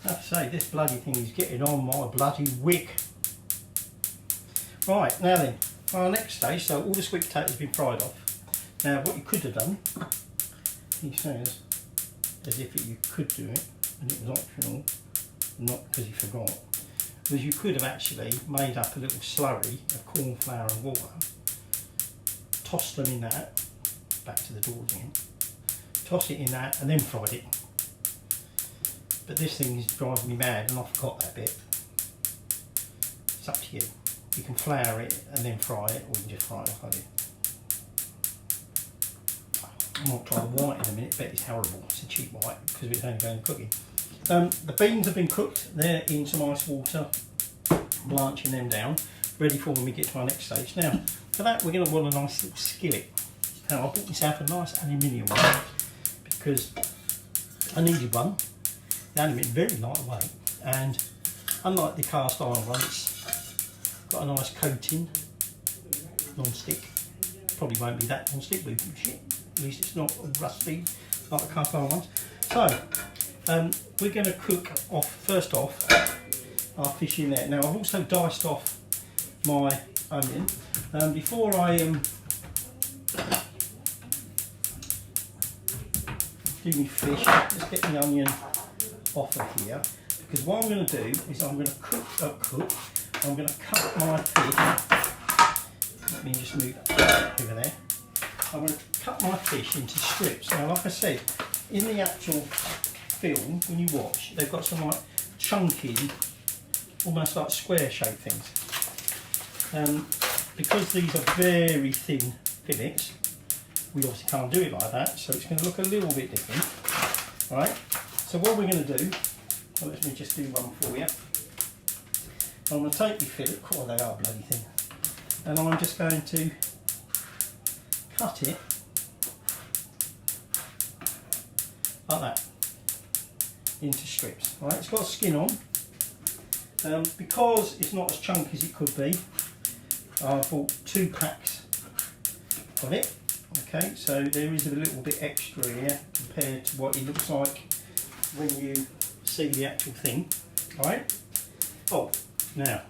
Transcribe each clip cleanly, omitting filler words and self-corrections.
I have to say, this bloody thing is getting on my bloody wick. Right, now then, our next stage, so all the sweet potatoes have been fried off. Now what you could have done, he says, as if you could do it, and it was optional, not because he forgot, was you could have actually made up a little slurry of corn flour and water, tossed them in that, back to the doors again, toss it in that and then fried it. But this thing is driving me mad and I forgot that bit. It's up to you. You can flour it and then fry it, or you can just fry it off like it. I might try the white in a minute, but it's horrible. It's a cheap white because it's only going cooking. The beans have been cooked. They're in some ice water, blanching them down, ready for when we get to our next stage. Now, for that we're going to want a nice little skillet. Now I bought myself a nice aluminium one because I needed one. The aluminium very lightweight, and unlike the cast iron one, it's got a nice coating, non-stick. Probably won't be that non-stick, but shit, at least it's not rusty like the cast iron ones. So we're going to cook off first off our fish in there. Now I've also diced off my onion. Before I do my fish, let's get the onion off of here, because what I'm going to do is I'm going to I'm going to cut my fish. Let me just move that over there. I'm going to cut my fish into strips. Now, like I said, in the actual film, when you watch, they've got some like chunky, almost like square shaped things. Because these are very thin fillets, we obviously can't do it like that, so it's going to look a little bit different. All right. So what we're going to do, well, let me just do one for you. I'm going to take the fillet, oh they are bloody thin, and I'm just going to cut it like that into strips. All right, it's got a skin on. Because it's not as chunky as it could be, I bought 2 packs of it. Okay, so there is a little bit extra here compared to what it looks like when you see the actual thing. Alright? Oh, now,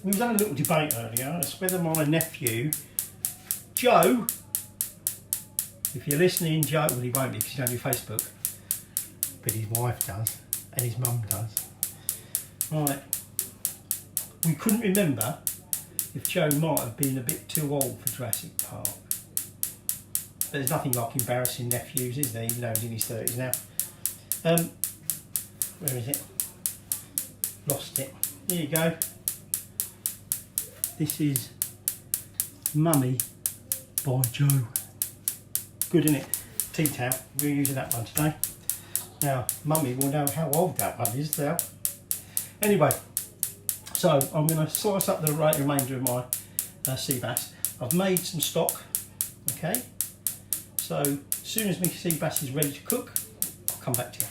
we've done a little debate earlier as whether my nephew, Joe, if you're listening, Joe, well he won't be because he's only Facebook, but his wife does, and his mum does. Right, we couldn't remember if Joe might have been a bit too old for Jurassic Park. There's nothing like embarrassing nephews, is there, even though he's in his 30s now. Where is it? Lost it. Here you go. This is Mummy by Joe. Good, isn't it? Tea towel. We're using that one today. Now, Mummy will know how old that one is now. Anyway, so I'm going to slice up the remainder of my sea bass. I've made some stock. Okay. So as soon as my sea bass is ready to cook, I'll come back to you.